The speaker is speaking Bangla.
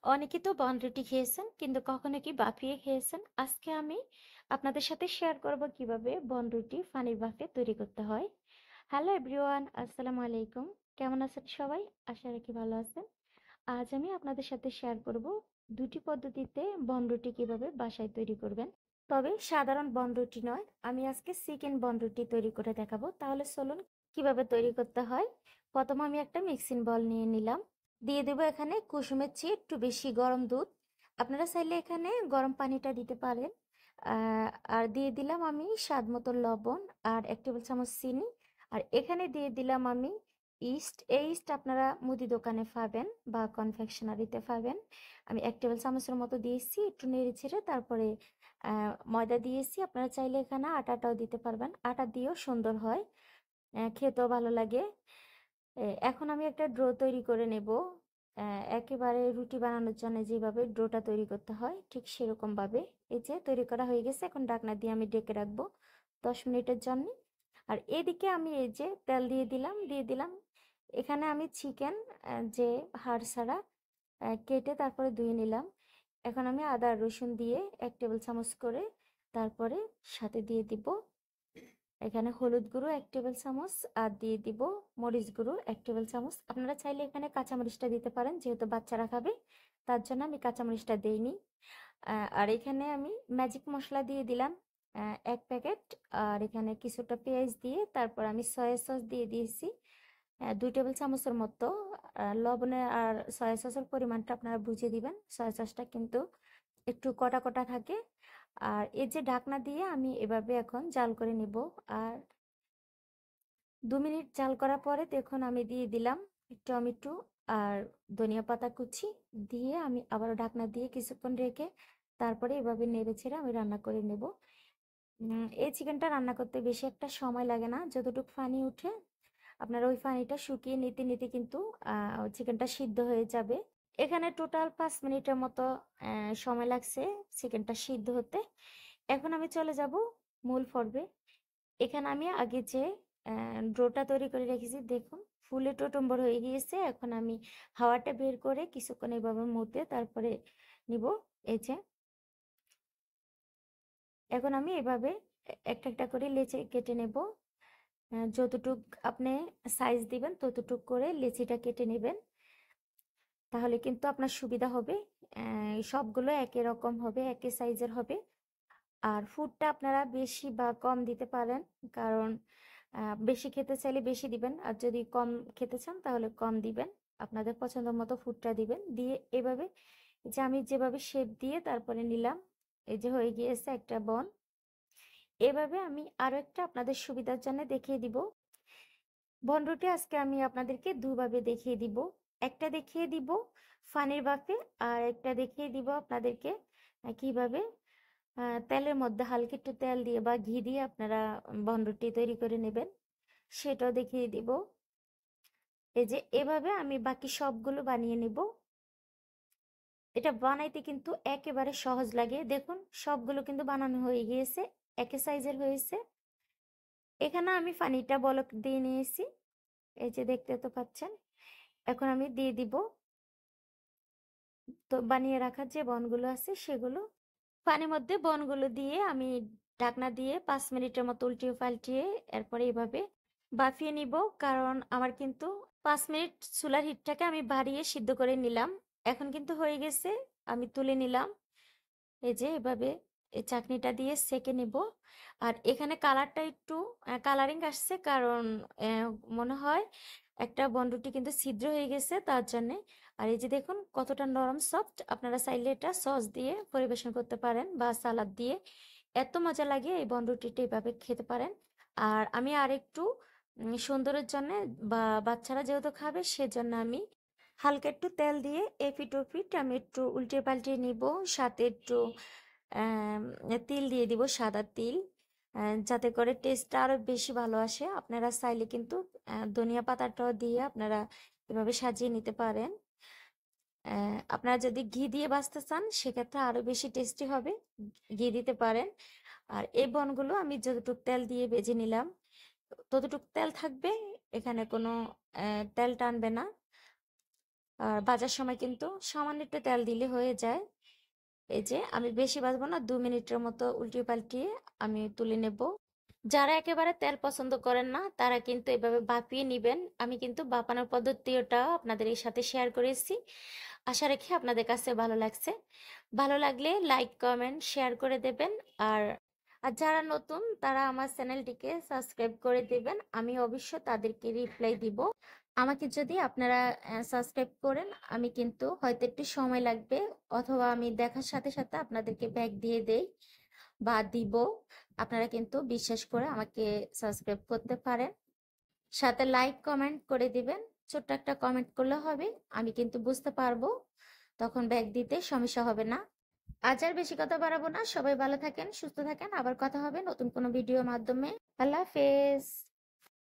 অনেকে তো বনরুটি খেয়েছেন কিন্তু কখনো কি বাফিয়ে খেয়েছেন? আজকে আমি আপনাদের সাথে শেয়ার করব কিভাবে বনরুটি পানির ভাপে তৈরি করতে হয়। হ্যালো এভরিওয়ান, আসসালামু আলাইকুম। কেমন আছেন সবাই? আশা রাখি ভালো আছেন। আজ আমি আপনাদের সাথে শেয়ার করব দুটি পদ্ধতিতে বনরুটি কিভাবে বাসায় তৈরি করবেন। তবে সাধারণ বনরুটি নয়, আমি আজকে চিকেন বনরুটি তৈরি করে দেখাবো। তাহলে চলুন কিভাবে তৈরি করতে হয়। প্রথমে আমি একটা মিক্সিং বল নিয়ে নিলাম। দিয়ে দেবো এখানে কুসুমের চেয়ে একটু বেশি গরম দুধ। আপনারা চাইলে এখানে গরম পানিটা দিতে পারেন। আর দিয়ে দিলাম আমি স্বাদ মতো লবণ আর 1 টেবিল চামচ চিনি। আর এখানে দিয়ে দিলাম আমি ইস্ট। এই ইস্ট আপনারা মুদি দোকানে পাবেন বা কনফেকশনারিতে পাবেন। আমি 1 টেবিল চামচের মতো দিয়েছি, একটু নেড়ে ছেড়ে তারপরে ময়দা দিয়েছি। আপনারা চাইলে এখানে আটাটাও দিতে পারবেন, আটা দিয়েও সুন্দর হয়, খেতেও ভালো লাগে। এখন আমি একটা ডো তৈরি করে নেব। একেবারে রুটি বানানোর জন্য যেভাবে ডোটা তৈরি করতে হয় ঠিক সেরকম ভাবে। এই যে তৈরি করা হয়ে গেছে, এখন ঢাকনা দিয়ে আমি ঢেকে রাখবো 10 মিনিটের জন্য। আর এদিকে আমি এই যে তেল দিয়ে দিলাম এখানে আমি চিকেন, যে হাড় ছাড়া, কেটে তারপরে ধুয়ে নিলাম। এখন আমি আদা রসুন দিয়ে 1 টেবিল চামচ করে তারপরে সাথে দিয়ে দিব এখানে হলুদ গুঁড়ো 1 টেবিল চামচ, আর দিয়ে দিব মরিচ গুঁড়ো 1 টেবিল চামচ। আপনারা চাইলে এখানে কাঁচামরিচটা দিতে পারেন, যেহেতু বাচ্চারা খাবে তার জন্য আমি কাঁচামরিচটা দেইনি। আর এখানে আমি ম্যাজিক মশলা দিয়ে দিলাম 1 প্যাকেট। আর এখানে কিছুটা পেঁয়াজ দিয়ে তারপর আমি সয়া সস দিয়ে দিয়েছি 2 টেবিল চামচের মতো। লবণে আর সয়া সসের পরিমাণটা আপনারা বুঝে দিবেন, সয়া সসটা কিন্তু একটু কটা কটা থাকে। আর এই যে ঢাকনা দিয়ে আমি এভাবে এখন জাল করে নিব। আর 2 মিনিট জাল করার পরে দেখুন আমি দিয়ে দিলাম টমেটো আর ধনিয়া পাতা কুচি। দিয়ে আমি আবারও ঢাকনা দিয়ে কিছুক্ষণ রেখে তারপরে এভাবে নেড়ে ছেড়ে আমি রান্না করে নেব। এই চিকেনটা রান্না করতে বেশি একটা সময় লাগে না, যতটুকু পানি উঠে আপনারা ওই পানিটা শুকিয়ে নিতে নিতে কিন্তু চিকেনটা সিদ্ধ হয়ে যাবে। এখানে টোটাল 5 মিনিটের মতো সময় লাগছে চিকেনটা সিদ্ধ হতে। এখন আমি চলে যাব মূল পর্বে। এখানে আমি আগে যে ডোটা তৈরি করে রেখেছি দেখুন ফুলে টুটুম্বর হয়ে গিয়েছে। এখন আমি হাওয়াটা বের করে কিছুক্ষণ এভাবে মতে তারপরে নিব। এই যে এখন আমি এভাবে একটা একটা করে লেচি কেটে নেব। যতটুক আপনি সাইজ দিবেন ততটুক করে লেচিটা কেটে নেবেন, তাহলে কিন্তু আপনার সুবিধা হবে। সবগুলো একই রকম হবে, একই সাইজের হবে। আর ফুডটা আপনারা বেশি বা কম দিতে পারেন, কারণ বেশি খেতে চাইলে বেশি দিবেন, আর যদি কম খেতে চান তাহলে কম দিবেন। আপনাদের পছন্দ মতো ফুডটা দিবেন। দিয়ে এভাবে যে আমি যেভাবে শেপ দিয়ে তারপরে নিলাম, এই যে হয়ে গিয়েছে একটা বন। এভাবে আমি আরো একটা আপনাদের সুবিধার জন্য দেখিয়ে দিব। বনরুটি আজকে আমি আপনাদেরকে দুভাবে দেখিয়ে দিব। একটা দেখিয়ে দিব ফানির বাফে, আর একটা দেখিয়ে দিব আপনাদেরকে কিভাবে তেলের মধ্যে হালকা একটু তেল দিয়ে বা ঘি দিয়ে আপনারা বনরুটি তৈরি করে নেবেন, সেটাও দেখিয়ে দিব। এই যে এভাবে আমি বাকি সবগুলো বানিয়ে নিব। এটা বানাইতে কিন্তু একেবারে সহজ লাগে। দেখুন সবগুলো কিন্তু বানানো হয়ে গিয়েছে, একই সাইজের হয়েছে। এখানে আমি পানিটা বলক দিয়ে নিয়েছি, এই যে দেখতে তো পাচ্ছেন। এখন আমি দিয়ে দিব তো বানিয়ে রাখা যে বনগুলো আছে সেগুলো। পানির মধ্যে বনগুলো দিয়ে আমি ঢাকনা দিয়ে 5 মিনিটের মতো উল্টিয়ে পাল্টিয়ে এরপরে এভাবে বাফিয়ে নিব। কারণ আমার কিন্তু 5 মিনিট চুলার হিটটাকে আমি বাড়িয়ে সিদ্ধ করে নিলাম। এখন কিন্তু হয়ে গেছে, আমি তুলে নিলাম। এই যে এভাবে এই চাটনিটা দিয়ে সেকে নেব। আর এখানে কালারটা একটু কালারিং আসছে, কারণ মনে হয় একটা বনরুটি কিন্তু ছিদ্র হয়ে গেছে তার জন্যে। আর এই যে দেখুন কতটা নরম সফট। আপনারা চাইলে এটা সস দিয়ে পরিবেশন করতে পারেন বা সালাদ দিয়ে, এত মজা লাগে এই বনরুটিটা এভাবে খেতে পারেন। আর আমি আর একটু সুন্দরের জন্য বা বাচ্চারা যেহেতু খাবে সেজন্য আমি হালকা একটু তেল দিয়ে এপিট ওপিট আমি একটু উল্টে পাল্টে নিব। সাথে একটু তিল দিয়ে দিব, সাদা তিল, যাতে করে টেস্টটা আরো বেশি ভালো আসে। আপনারা চাইলে কিন্তু ধনিয়া পাতাটাও দিয়ে আপনারা এভাবে সাজিয়ে নিতে পারেন। আপনারা যদি ঘি দিয়ে বাছতে চান সেক্ষেত্রে আরো বেশি টেস্টি হবে, ঘি দিতে পারেন। আর এই বনগুলো আমি যতটুকু তেল দিয়ে ভেজে নিলাম ততটুকু তেল থাকবে, এখানে কোনো তেল টানবে না। আর ভাজার সময় কিন্তু সামান্য একটু তেল দিলে হয়ে যায়। এই যে আমি বেশি ভাজবো না, 2 মিনিটের মতো উল্টিয়ে পাল্টিয়ে আমি তুলে নেব। যারা একেবারে তেল পছন্দ করেন না তারা কিন্তু এভাবে ভাপিয়ে নিবেন। আমি কিন্তু ভাপানোর পদ্ধতিটা আপনাদের এই সাথে শেয়ার করেছি। আশা রাখি আপনাদের কাছে ভালো লাগছে। ভালো লাগলে লাইক কমেন্ট শেয়ার করে দেবেন। আর আর যারা নতুন তারা আমার চ্যানেলটিকে সাবস্ক্রাইব করে দেবেন, আমি অবশ্য তাদেরকে রিপ্লাই দিব। আমাকে যদি আপনারা সাবস্ক্রাইব করেন, আমি কিন্তু হয়তো একটু সময় লাগবে, অথবা আমি দেখার সাথে সাথে আপনাদেরকে ব্যাক দিয়ে দেই বা দিব। আপনারা কিন্তু বিশ্বাস করে আমাকে সাবস্ক্রাইব করতে পারেন, সাথে লাইক কমেন্ট করে দিবেন। ছোট্ট একটা কমেন্ট করলে হবে, আমি কিন্তু বুঝতে পারবো, তখন ব্যাক দিতে সমস্যা হবে না। আজ আর বেশি কথা বাড়াবো না, সবাই ভালো থাকেন, সুস্থ থাকেন, আবার কথা হবে নতুন কোনো ভিডিওর মাধ্যমে। আল্লাহ হাফেজ।